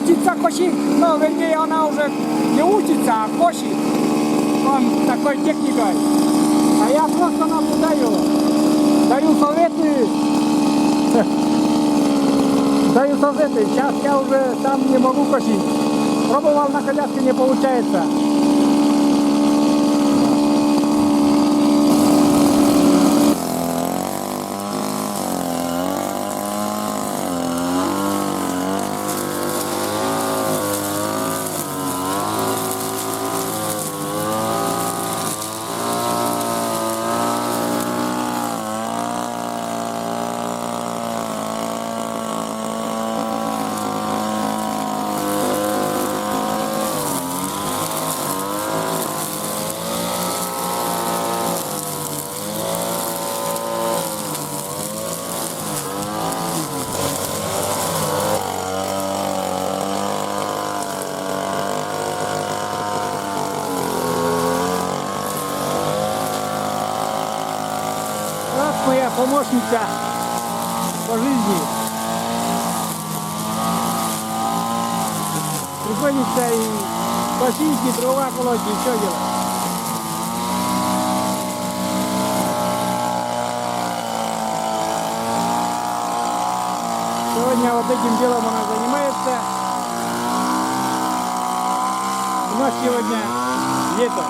учится косить, но вернее она уже не учится, а косит. Он такой техникой. А я просто наблюдаю, даю советы. Даю советы. Сейчас я уже сам не могу косить. Пробовал на коляске, не получается. Моя помощница по жизни. Приходится и косить, и дрова колоть, и все делать. Сегодня вот этим делом она занимается. У нас сегодня лето.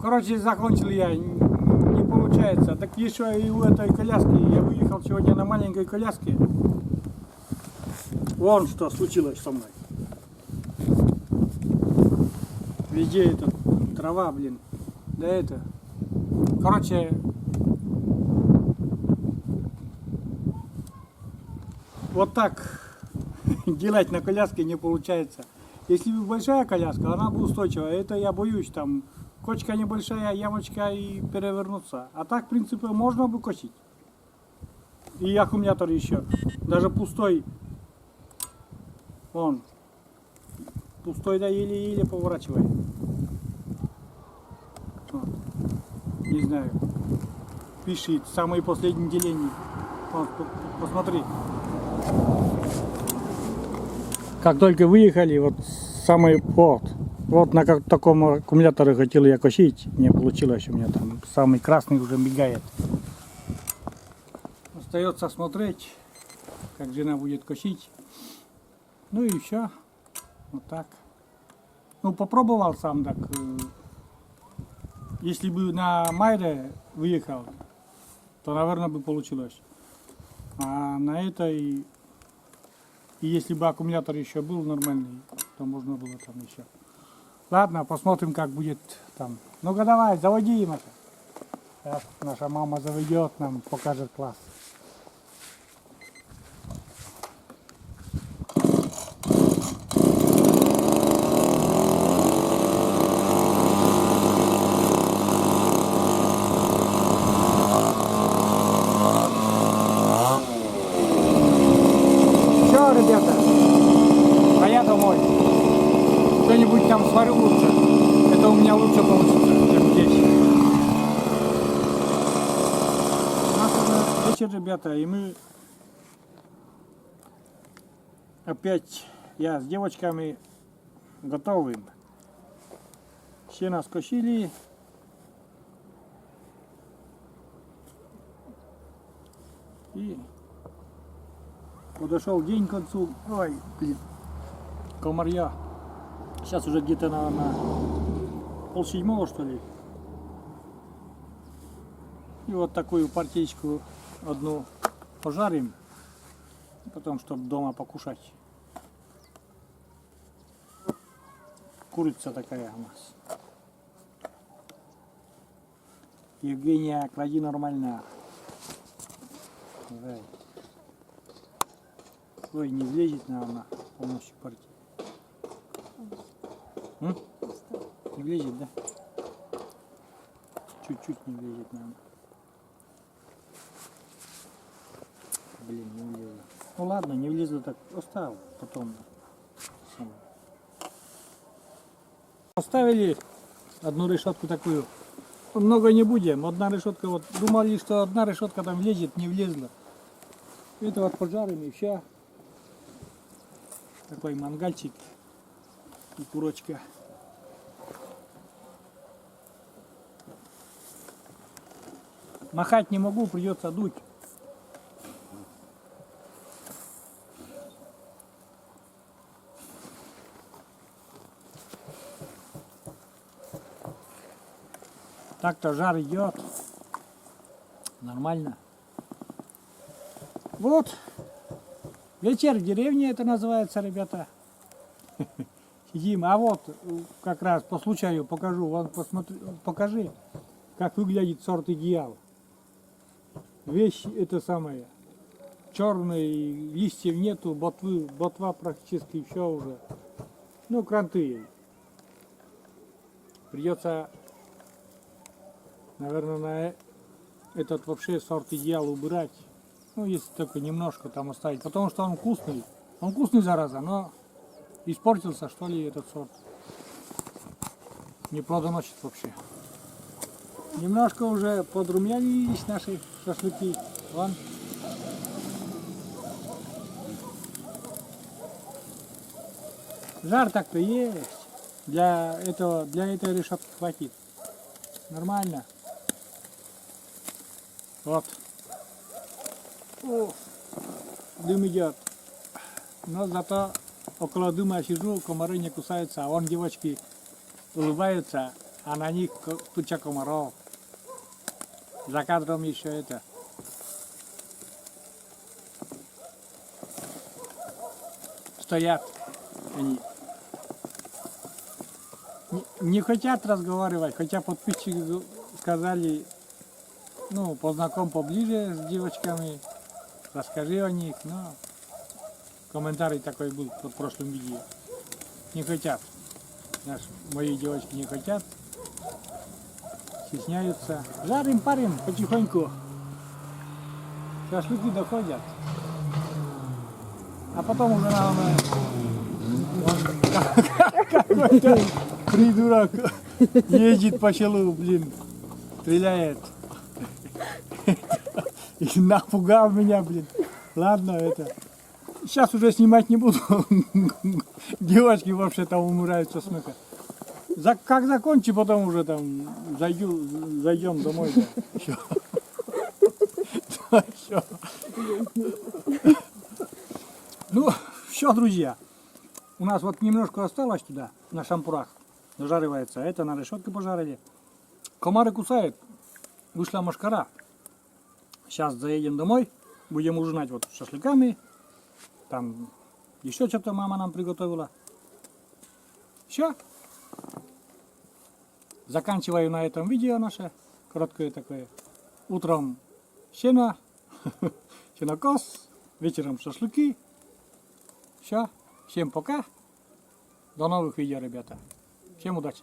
Короче, закончил я, не получается. Так еще и у этой коляски, я выехал сегодня на маленькой коляске. Вон что случилось со мной. Везде это трава, блин. Да это. Короче, вот так делать на коляске не получается. Если большая коляска, она будет устойчивая. Это я боюсь, там кочка небольшая, ямочка и перевернуться. А так, в принципе, можно бы косить. И аккумулятор еще. Даже пустой. Вон. Пустой, да, еле-еле поворачивает. Вот. Не знаю. Пишет самые последние деления. Вот, посмотри. Как только выехали, вот самый вот на таком аккумуляторе хотел я косить, не получилось у меня там, самый красный уже мигает. Остается смотреть, как жена будет косить. Ну и все, вот так. Ну попробовал сам, так, если бы на Майре выехал, то, наверное, бы получилось. А на этой... И если бы аккумулятор еще был нормальный, то можно было там еще. Ладно, посмотрим, как будет там. Ну-ка давай, заводи им это. Сейчас наша мама заведет нам, покажет класс. Ребята, а я домой. Что-нибудь там сварю лучше. Это у меня лучше получится, чем здесь. У нас уже вечер, ребята, и мы опять, я с девочками готовим. Все нас косили. И подошел день к концу. Ой, блин, комарья. Сейчас уже где-то на 6:30, что ли. И вот такую партийку одну пожарим. Потом, чтобы дома покушать. Курица такая у нас. Евгения, клади нормально. Давай. Ой, не влезет, наверное, полностью партии. Не влезет, да? Чуть-чуть не влезет, наверное. Блин, не влезло. Ну ладно, не влезло, так оставил потом. Оставили одну решетку такую. Много не будем. Одна решетка, вот думали, что одна решетка там влезет, не влезла. Это вот пожарим и все. Такой мангальчик и курочка. Махать не могу, придется дуть. Так-то жар идет. Нормально. Вот. Вечер в деревне это называется, ребята. Сидим. А вот как раз по случаю покажу. Вон, посмотри, покажи, как выглядит сорт идеал. Вещь это самое. Черный, листьев нету, ботва практически все уже. Ну, кранты. Придется, наверное, на этот вообще сорт идеал убирать. Ну, если только немножко там оставить. Потому что он вкусный. Он вкусный, зараза, но испортился, что ли, этот сорт. Не плодоносит вообще. Немножко уже подрумянились наши шашлыки. Вон. Жар так-то есть. Для этой решетки хватит. Нормально. Вот. О, дым идет. Но зато около дыма сижу, комары не кусаются, а вон девочки улыбаются, а на них туча комаров. За кадром еще это. Стоят они. Не хотят разговаривать, хотя подписчики сказали, ну, познакомь поближе с девочками, расскажи о них, но комментарий такой был под прошлым видео. Не хотят. Мои девочки не хотят, стесняются. Жарим, парим потихоньку. Шашлыки доходят. А потом уже наверное, какой-то придурок ездит по селу, блин, стреляет. И напугал меня, блин. Ладно, это. Сейчас уже снимать не буду. Девочки вообще-то умирают со смеха. Как закончи, потом уже там зайдем домой. Да. Всё. Да, всё. Ну, все, друзья. У нас вот немножко осталось туда, на шампурах. Дожаривается. Это на решетке пожарили. Комары кусают. Вышла мошкара. Сейчас заедем домой. Будем ужинать вот шашлыками. Там еще что-то мама нам приготовила. Все. Заканчиваю на этом видео наше. Короткое такое. Утром сено. Сенокос. Вечером шашлыки. Все. Всем пока. До новых видео, ребята. Всем удачи.